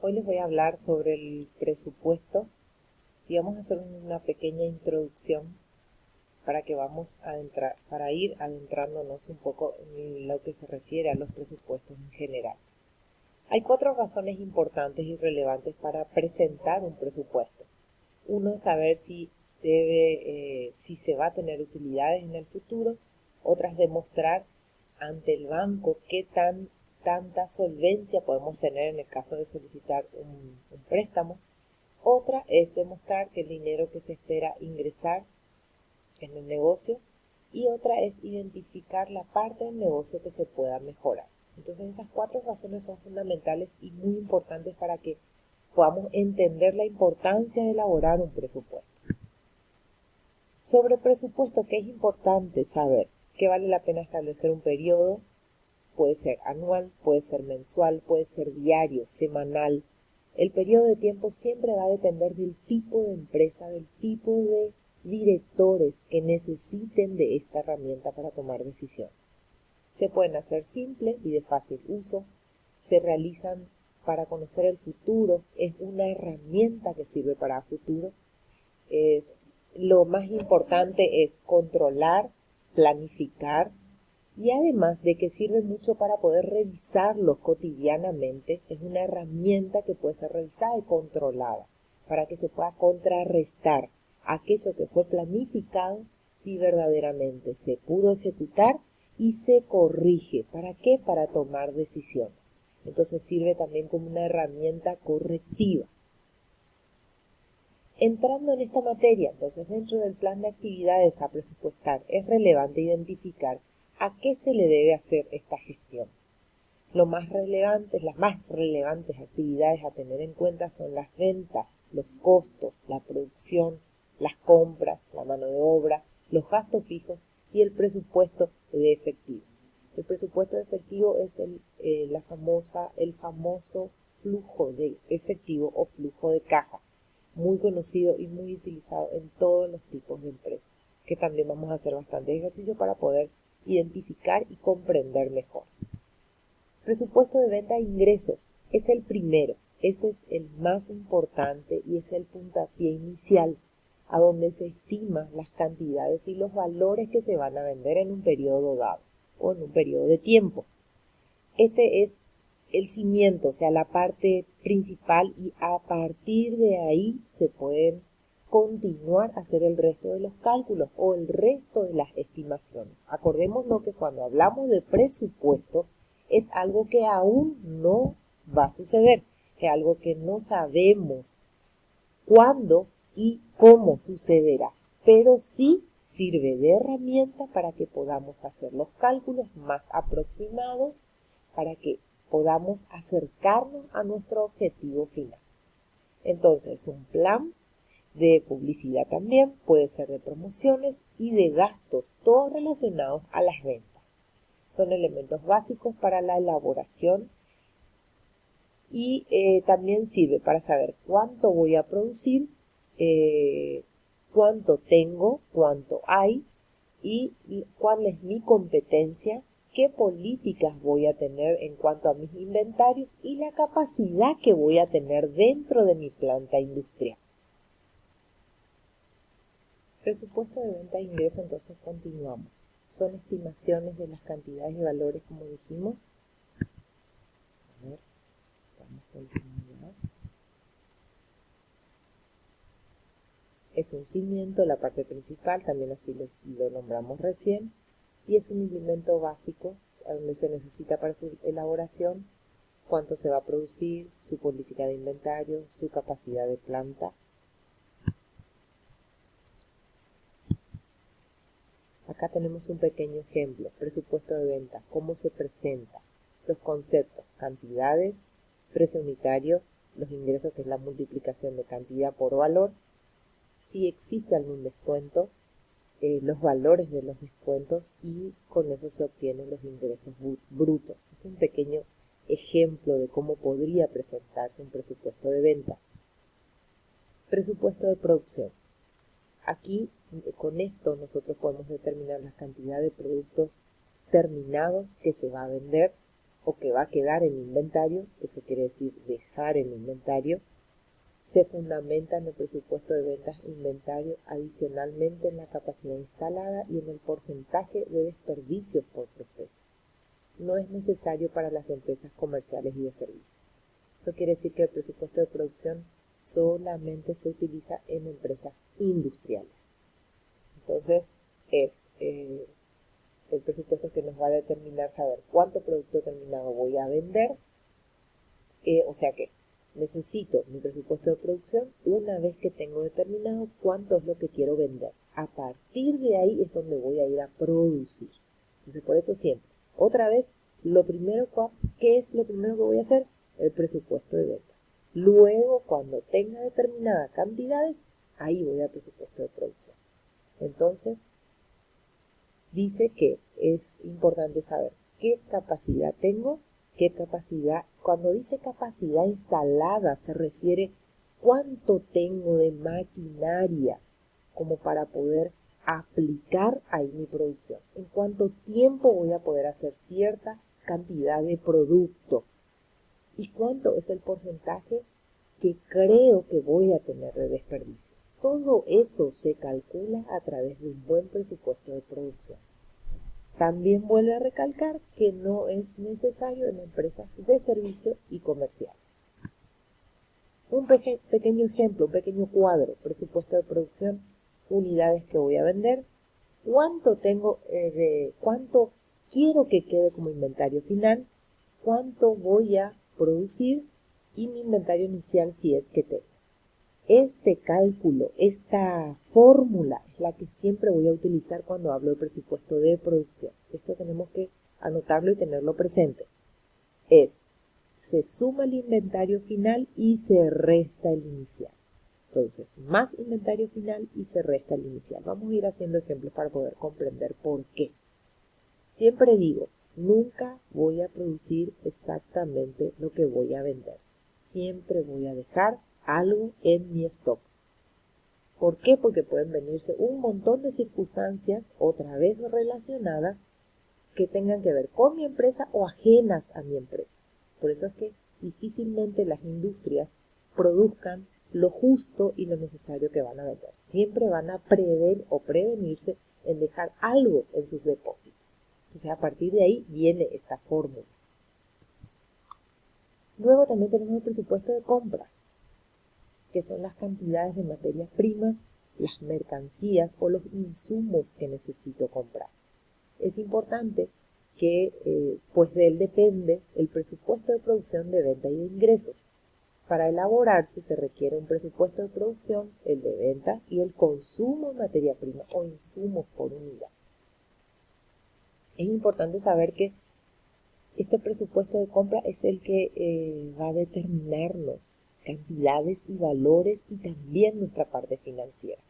Hoy les voy a hablar sobre el presupuesto y vamos a hacer una pequeña introducción para que para ir adentrándonos un poco en lo que se refiere a los presupuestos en general. Hay 4 razones importantes y relevantes para presentar un presupuesto. Uno es saber si se va a tener utilidades en el futuro. Otra es demostrar ante el banco tanta solvencia podemos tener en el caso de solicitar un préstamo. Otra es demostrar que el dinero que se espera ingresar en el negocio, y otra es identificar la parte del negocio que se pueda mejorar. Entonces esas 4 razones son fundamentales y muy importantes para que podamos entender la importancia de elaborar un presupuesto. Sobre presupuesto, ¿qué es importante saber? Que vale la pena establecer un periodo. Puede ser anual, puede ser mensual, puede ser diario, semanal. El periodo de tiempo siempre va a depender del tipo de empresa, del tipo de directores que necesiten de esta herramienta para tomar decisiones. Se pueden hacer simples y de fácil uso, se realizan para conocer el futuro, es una herramienta que sirve para el futuro. Lo más importante es controlar, planificar, y además de que sirve mucho para poder revisarlo cotidianamente, es una herramienta que puede ser revisada y controlada para que se pueda contrarrestar aquello que fue planificado si verdaderamente se pudo ejecutar y se corrige. ¿Para qué? Para tomar decisiones. Entonces sirve también como una herramienta correctiva. Entrando en esta materia, entonces dentro del plan de actividades a presupuestar es relevante identificar a qué se le debe hacer esta gestión. Las más relevantes actividades a tener en cuenta son las ventas, los costos, la producción, las compras, la mano de obra, los gastos fijos y el presupuesto de efectivo. El presupuesto de efectivo es el famoso flujo de efectivo o flujo de caja, muy conocido y muy utilizado en todos los tipos de empresas, que también vamos a hacer bastante ejercicio para poder identificar y comprender mejor. Presupuesto de venta e ingresos es el primero, ese es el más importante y es el puntapié inicial, a donde se estiman las cantidades y los valores que se van a vender en un periodo dado o en un periodo de tiempo. Este es el cimiento, o sea, la parte principal, y a partir de ahí se pueden continuar a hacer el resto de los cálculos o el resto de las estimaciones. Acordémonos que cuando hablamos de presupuesto es algo que aún no va a suceder, es algo que no sabemos cuándo y cómo sucederá, pero sí sirve de herramienta para que podamos hacer los cálculos más aproximados, para que podamos acercarnos a nuestro objetivo final. Entonces, un plan de publicidad también puede ser de promociones y de gastos, todos relacionados a las ventas. Son elementos básicos para la elaboración y también sirve para saber cuánto voy a producir, cuánto tengo, cuánto hay y cuál es mi competencia, qué políticas voy a tener en cuanto a mis inventarios y la capacidad que voy a tener dentro de mi planta industrial. Presupuesto de venta e ingreso, entonces continuamos. Son estimaciones de las cantidades y valores, como dijimos. A ver, vamos a continuar. Es un cimiento, la parte principal, también así lo nombramos recién, y es un elemento básico donde se necesita para su elaboración cuánto se va a producir, su política de inventario, su capacidad de planta. Acá tenemos un pequeño ejemplo, presupuesto de venta, cómo se presenta, los conceptos, cantidades, precio unitario, los ingresos, que es la multiplicación de cantidad por valor, si existe algún descuento, los valores de los descuentos, y con eso se obtienen los ingresos brutos. Este es un pequeño ejemplo de cómo podría presentarse un presupuesto de ventas. Presupuesto de producción. Aquí, con esto, nosotros podemos determinar la cantidad de productos terminados que se va a vender o que va a quedar en inventario, eso quiere decir dejar en inventario, se fundamenta en el presupuesto de ventas e inventario, adicionalmente en la capacidad instalada y en el porcentaje de desperdicios por proceso. No es necesario para las empresas comerciales y de servicio. Eso quiere decir que el presupuesto de producción solamente se utiliza en empresas industriales. Entonces, es el presupuesto que nos va a determinar saber cuánto producto terminado voy a vender, o sea que necesito mi presupuesto de producción una vez que tengo determinado cuánto es lo que quiero vender. A partir de ahí es donde voy a ir a producir. Entonces, por eso siempre, otra vez, ¿qué es lo primero que voy a hacer? El presupuesto de ventas. Luego, cuando tenga determinadas cantidades, ahí voy al presupuesto de producción. Entonces, dice que es importante saber qué capacidad tengo, cuando dice capacidad instalada se refiere cuánto tengo de maquinarias como para poder aplicar ahí mi producción, en cuánto tiempo voy a poder hacer cierta cantidad de producto y cuánto es el porcentaje que creo que voy a tener de desperdicios. Todo eso se calcula a través de un buen presupuesto de producción. También vuelve a recalcar que no es necesario en empresas de servicio y comerciales. Un pequeño ejemplo, un pequeño cuadro, presupuesto de producción, unidades que voy a vender, cuánto quiero que quede como inventario final, cuánto voy a producir y mi inventario inicial si es que tengo. Este cálculo, esta fórmula es la que siempre voy a utilizar cuando hablo de presupuesto de producción. Esto tenemos que anotarlo y tenerlo presente. Se suma el inventario final y se resta el inicial. Entonces, más inventario final y se resta el inicial. Vamos a ir haciendo ejemplos para poder comprender por qué. Siempre digo, nunca voy a producir exactamente lo que voy a vender. Siempre voy a dejar algo en mi stock. ¿Por qué? Porque pueden venirse un montón de circunstancias, otra vez relacionadas, que tengan que ver con mi empresa o ajenas a mi empresa. Por eso es que difícilmente las industrias produzcan lo justo y lo necesario que van a vender. Siempre van a prever o prevenirse en dejar algo en sus depósitos. Entonces, a partir de ahí viene esta fórmula. Luego también tenemos el presupuesto de compras, que son las cantidades de materias primas, las mercancías o los insumos que necesito comprar. Es importante que pues de él depende el presupuesto de producción, de venta y de ingresos. Para elaborarse se requiere un presupuesto de producción, el de venta y el consumo de materia prima o insumos por unidad. Es importante saber que este presupuesto de compra es el que va a determinarnos cantidades y valores y también nuestra parte financiera.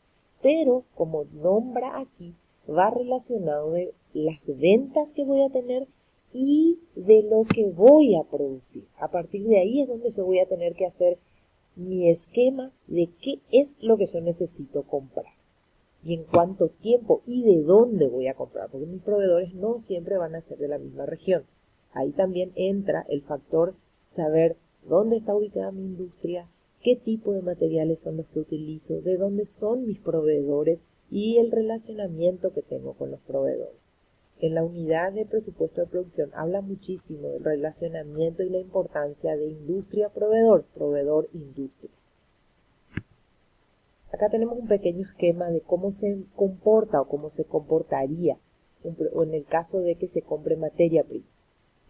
Pero, como nombra aquí, va relacionado de las ventas que voy a tener y de lo que voy a producir. A partir de ahí es donde yo voy a tener que hacer mi esquema de qué es lo que yo necesito comprar y en cuánto tiempo y de dónde voy a comprar, porque mis proveedores no siempre van a ser de la misma región. Ahí también entra el factor saber dónde está ubicada mi industria, qué tipo de materiales son los que utilizo, de dónde son mis proveedores y el relacionamiento que tengo con los proveedores. En la unidad de presupuesto de producción habla muchísimo del relacionamiento y la importancia de industria-proveedor, proveedor-industria. Acá tenemos un pequeño esquema de cómo se comporta o cómo se comportaría en el caso de que se compre materia prima.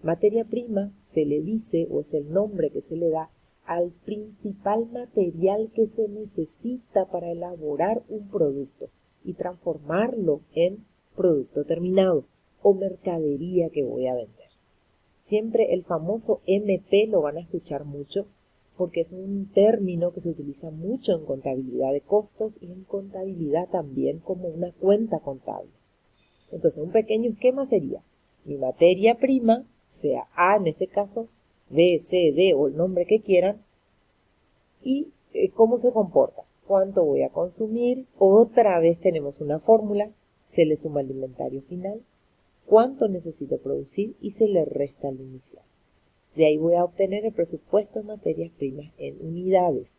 Materia prima se le dice o es el nombre que se le da al principal material que se necesita para elaborar un producto y transformarlo en producto terminado o mercadería que voy a vender. Siempre el famoso MP lo van a escuchar mucho porque es un término que se utiliza mucho en contabilidad de costos y en contabilidad también como una cuenta contable. Entonces, un pequeño esquema sería mi materia prima, sea A en este caso, B, C, D o el nombre que quieran, y cómo se comporta, cuánto voy a consumir, otra vez tenemos una fórmula, se le suma el inventario final, cuánto necesito producir y se le resta el inicial. De ahí voy a obtener el presupuesto de materias primas en unidades.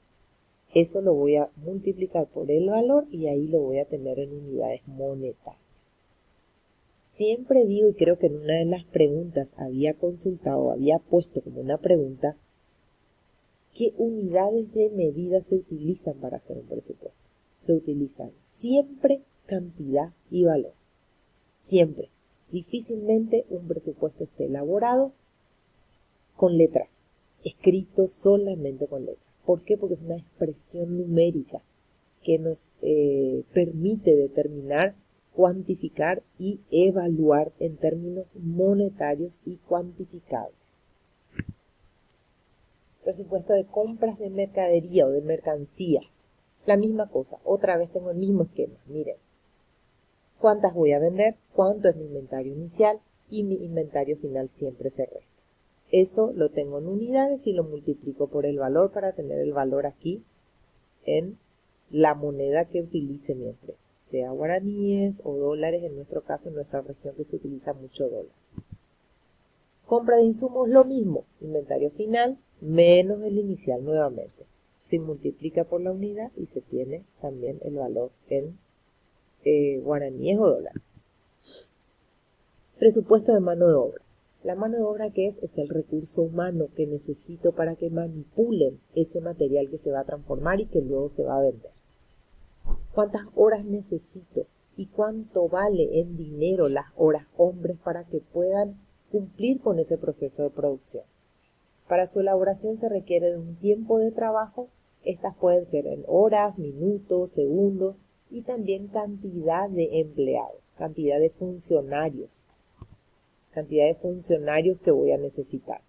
Eso lo voy a multiplicar por el valor y ahí lo voy a tener en unidades monetarias. Siempre digo, y creo que en una de las preguntas había consultado, había puesto como una pregunta, ¿qué unidades de medida se utilizan para hacer un presupuesto? Se utilizan siempre cantidad y valor. Siempre. Difícilmente un presupuesto esté elaborado con letras, escrito solamente con letras. ¿Por qué? Porque es una expresión numérica que nos permite determinar, cuantificar y evaluar en términos monetarios y cuantificables. Presupuesto de compras de mercadería o de mercancía. La misma cosa, otra vez tengo el mismo esquema. Miren, ¿cuántas voy a vender? ¿Cuánto es mi inventario inicial? Y mi inventario final siempre se resta. Eso lo tengo en unidades y lo multiplico por el valor para tener el valor aquí en la moneda que utilice mi empresa, sea guaraníes o dólares, en nuestro caso, en nuestra región que se utiliza mucho dólar. Compra de insumos, lo mismo, inventario final menos el inicial nuevamente. Se multiplica por la unidad y se tiene también el valor en guaraníes o dólares. Presupuesto de mano de obra. La mano de obra, ¿qué es? Es el recurso humano que necesito para que manipulen ese material que se va a transformar y que luego se va a vender. ¿Cuántas horas necesito? ¿Y cuánto vale en dinero las horas hombres para que puedan cumplir con ese proceso de producción? Para su elaboración se requiere de un tiempo de trabajo. Estas pueden ser en horas, minutos, segundos y también cantidad de empleados, cantidad de funcionarios que voy a necesitar.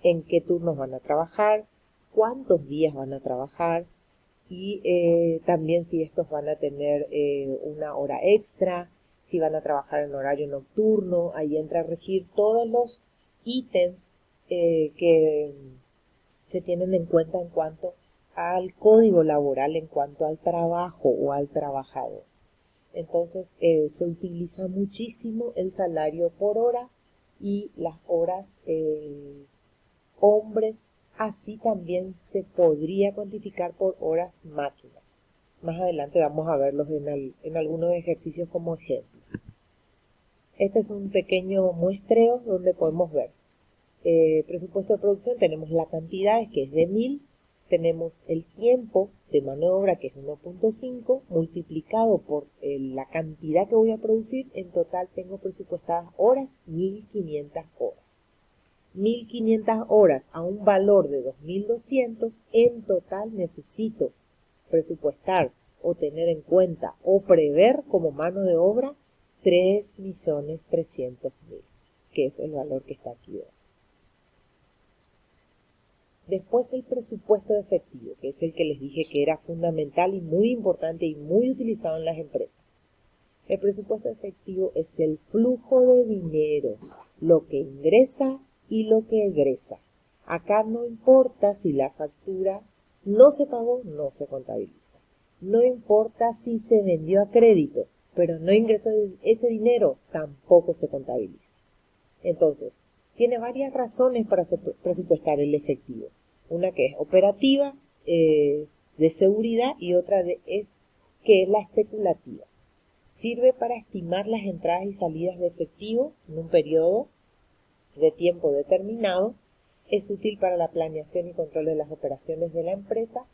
En qué turnos van a trabajar, cuántos días van a trabajar y también si estos van a tener una hora extra, si van a trabajar en horario nocturno. Ahí entra a regir todos los ítems que se tienen en cuenta en cuanto al código laboral, en cuanto al trabajo o al trabajador. Entonces se utiliza muchísimo el salario por hora y las horas hombres, así también se podría cuantificar por horas máquinas. Más adelante vamos a verlos en algunos ejercicios como ejemplo. Este es un pequeño muestreo donde podemos ver presupuesto de producción. Tenemos la cantidad, que es de 1000, tenemos el tiempo de mano de obra, que es 1.5, multiplicado por la cantidad que voy a producir. En total tengo presupuestadas horas, 1500 horas. 1500 horas a un valor de 2200, en total necesito presupuestar o tener en cuenta o prever como mano de obra 3.300.000, que es el valor que está aquí. Después el presupuesto de efectivo, que es el que les dije que era fundamental y muy importante y muy utilizado en las empresas. El presupuesto de efectivo es el flujo de dinero, lo que ingresa y lo que egresa. Acá no importa si la factura no se pagó, no se contabiliza. No importa si se vendió a crédito, pero no ingresó ese dinero, tampoco se contabiliza. Entonces, tiene varias razones para presupuestar el efectivo. Una que es operativa, de seguridad, y otra que es la especulativa. Sirve para estimar las entradas y salidas de efectivo en un periodo de tiempo determinado. Es útil para la planeación y control de las operaciones de la empresa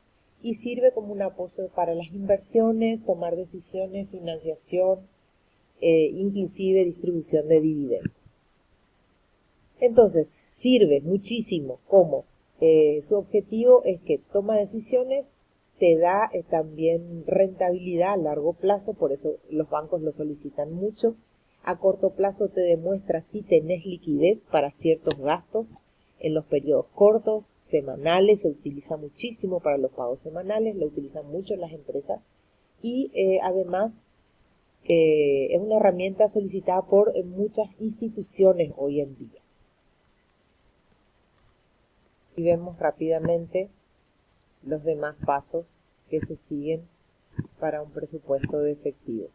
y sirve como un apoyo para las inversiones, tomar decisiones, financiación, inclusive distribución de dividendos. Entonces, sirve muchísimo como su objetivo es que toma decisiones, te da también rentabilidad a largo plazo, por eso los bancos lo solicitan mucho. A corto plazo te demuestra si tenés liquidez para ciertos gastos en los periodos cortos, semanales, se utiliza muchísimo para los pagos semanales, lo utilizan mucho las empresas y además es una herramienta solicitada por muchas instituciones hoy en día. Y vemos rápidamente los demás pasos que se siguen para un presupuesto de efectivo.